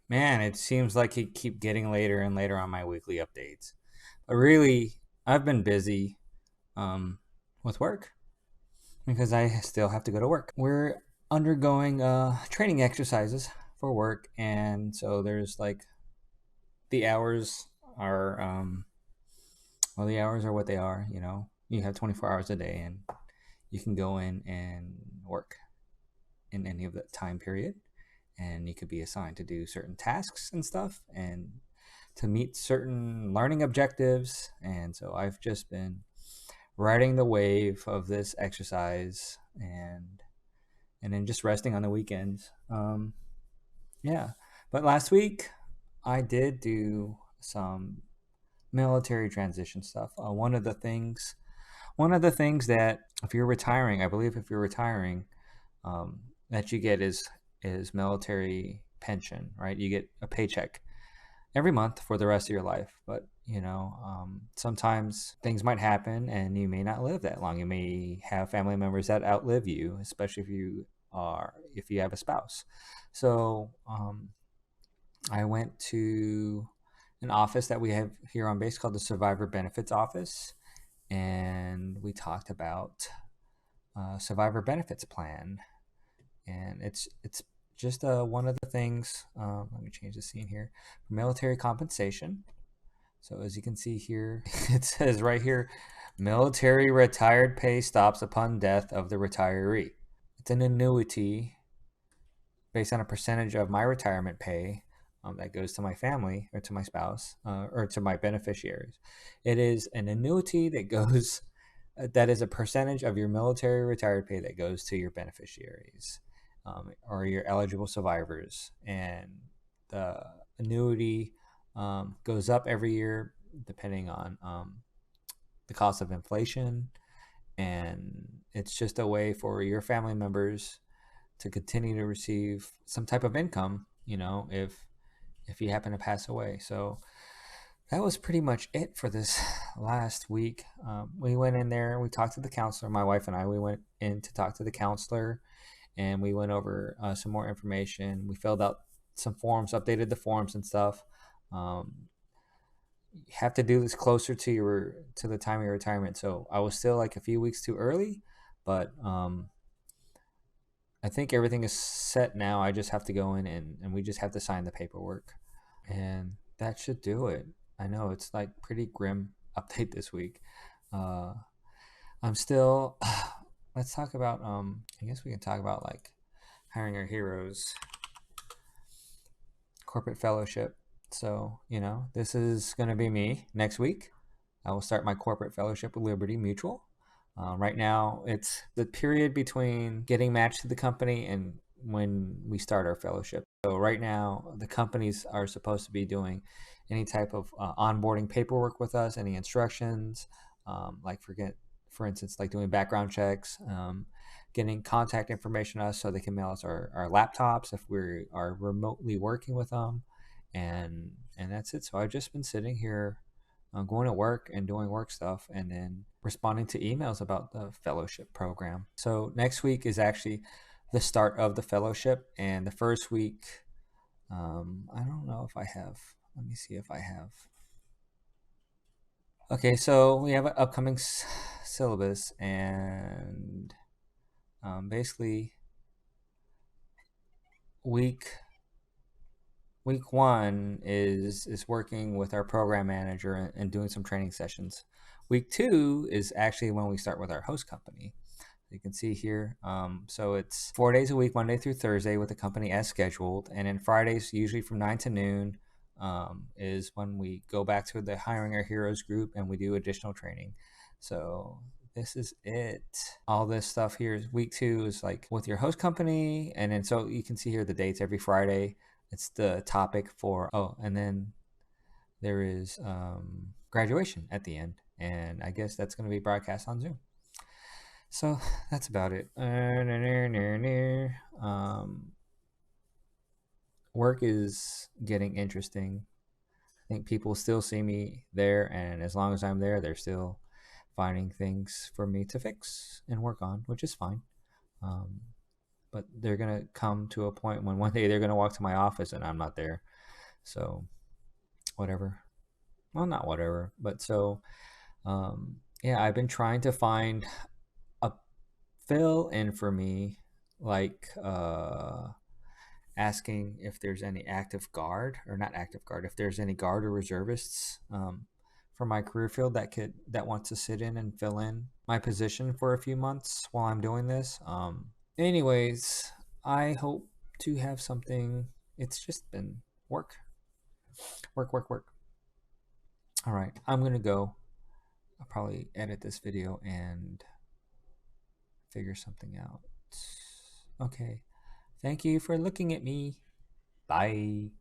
Man, it seems like it keep getting later and later on my weekly updates. But really, I've been busy um, with work because I still have to go to work. We're undergoing training exercises for work, and so there's like the hours are the hours are what they are. You have 24 hours a day, and you can go in and work in any of the time period, and you could be assigned to do certain tasks and stuff, and to meet certain learning objectives. And so I've just been riding the wave of this exercise, and then just resting on the weekends. Yeah, but last week I did do some military transition stuff. One of the things that if you're retiring, I believe if you're retiring, that you get is military pension, right? You get a paycheck every month for the rest of your life. But sometimes things might happen, and you may not live that long. You may have family members that outlive you, especially if you have a spouse. So I went to an office that we have here on base called the Survivor Benefits Office, and we talked about Survivor Benefits Plan, and it's just one of the things. Let me change the scene here. Military compensation. So as you can see here, it says right here, military retired pay stops upon death of the retiree. It's an annuity based on a percentage of my retirement pay that goes to my family or to my spouse or to my beneficiaries. It is an annuity that goes that is a percentage of your military retired pay that goes to your beneficiaries or your eligible survivors. And the annuity goes up every year depending on the cost of inflation. And it's just a way for your family members to continue to receive some type of income, if you happen to pass away. So that was pretty much it for this last week. We went in there, we talked to the counselor, my wife and I. We went in to talk to the counselor, and we went over some more information. We filled out some forms, updated the forms and stuff. You have to do this closer to the time of your retirement. So I was still like a few weeks too early, but I think everything is set now. I just have to go in, and we just have to sign the paperwork, and that should do it. I know it's like pretty grim update this week. Uh, I'm still. Let's talk about. I guess we can talk about like hiring our heroes, corporate fellowship. So this is going to be me next week. I will start my corporate fellowship with Liberty Mutual. Right now, it's the period between getting matched to the company and when we start our fellowship. So right now, the companies are supposed to be doing any type of onboarding paperwork with us, any instructions, like for instance, like doing background checks, getting contact information on us so they can mail us our laptops if we are remotely working with them, and that's it. So I've just been sitting here going to work and doing work stuff, and then responding to emails about the fellowship program. So next week is actually the start of the fellowship, and the first week, I don't know if I have. Let me see if I have. Okay, so we have an upcoming syllabus, and basically week week one is working with our program manager and doing some training sessions. Week two is actually when we start with our host company. You can see here. So it's 4 days a week, Monday through Thursday, with the company as scheduled, and then Fridays, usually from 9 to noon, is when we go back to the hiring our heroes group and we do additional training. So this is it. All this stuff here is week two is like with your host company, and then so you can see here the dates every Friday. It's the topic for and then there is graduation at the end, and I guess that's going to be broadcast on Zoom. So that's about it. Work is getting interesting. I think people still see me there, and as long as I'm there, they're still finding things for me to fix and work on, which is fine. But they're gonna come to a point when one day they're gonna walk to my office and I'm not there. So whatever. Well, not whatever, but so yeah, I've been trying to find a fill in for me, like asking if there's any active guard, or not active guard, if there's any guard or reservists for my career field that wants to sit in and fill in my position for a few months while I'm doing this. Anyways, I hope to have something. It's just been work, work, work, work. All right, I'm gonna go. I'll probably edit this video and figure something out. Okay. Thank you for looking at me. Bye.